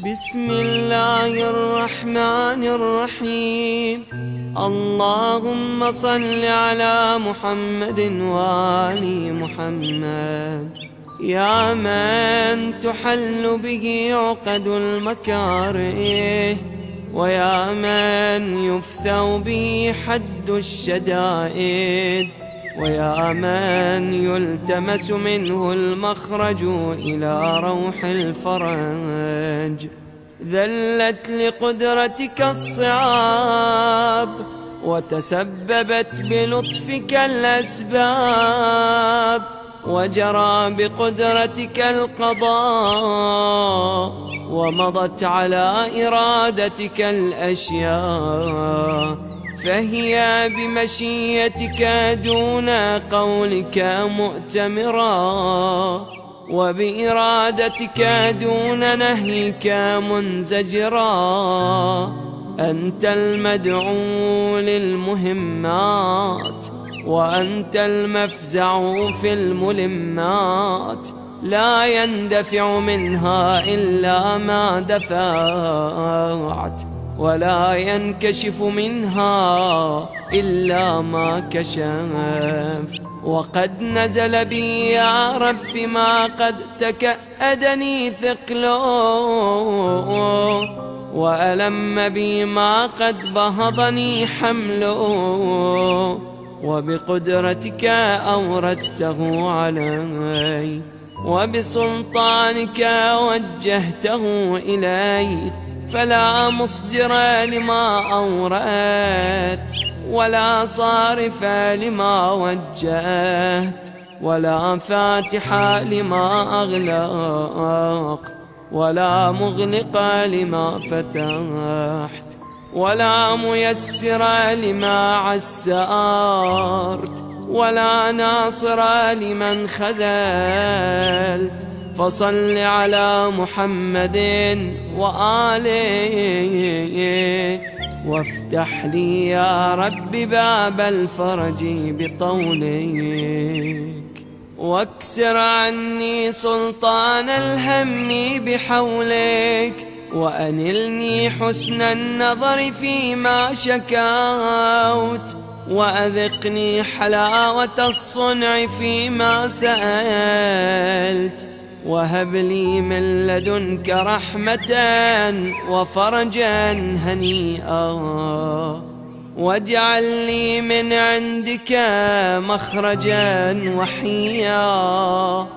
بسم الله الرحمن الرحيم. اللهم صل على محمد وآل محمد. يا من تحل به عقد المكاره، ويا من يفثى به حد الشدائد، ويا من يلتمس منه المخرج إلى روح الفرج. ذلت لقدرتك الصعاب، وتسببت بلطفك الأسباب، وجرى بقدرتك القضاء، ومضت على إرادتك الأشياء، فهي بمشيتك دون قولك مؤتمرا، وبإرادتك دون نهيك منزجرا. أنت المدعو للمهمات، وأنت المفزع في الملمات، لا يندفع منها إلا ما دفعت، ولا ينكشف منها إلا ما كشفت. وقد نزل بي يا رب ما قد تكأدني ثقله، وألم بي ما قد بهضني حمله، وبقدرتك أوردته علي، وبسلطانك وجهته إلي، فلا مصدر لما أوردت، ولا صارف لما وجهت، ولا فاتح لما أغلق، ولا مغلق لما فتحت، ولا ميسر لما عسرت، ولا ناصر لمن خذلت. فصل على محمد وآله، وافتح لي يا رب باب الفرج بطولك، واكسر عني سلطان الهم بحولك، وأنلني حسن النظر فيما شكوت، وأذقني حلاوة الصنع فيما سألت، وهب لي من لدنك رحمة وفرجا هنيئا، واجعل لي من عندك مخرجا وحيا،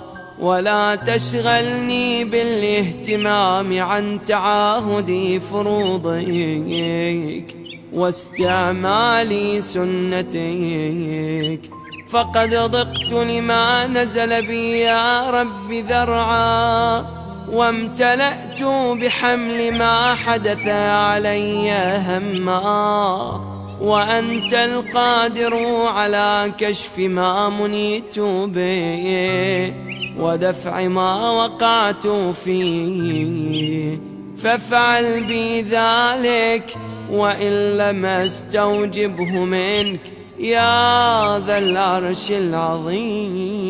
ولا تشغلني بالاهتمام عن تعاهد فروضك واستعمال سنتك، فقد ضقت لما نزل بي يا رب ذرعا، وامتلأت بحمل ما حدث علي هما، وأنت القادر على كشف ما منيت به، ودفع ما وقعت فيه، فافعل بي ذلك، وإن لم استوجبه منك يا ذا العرش العظيم.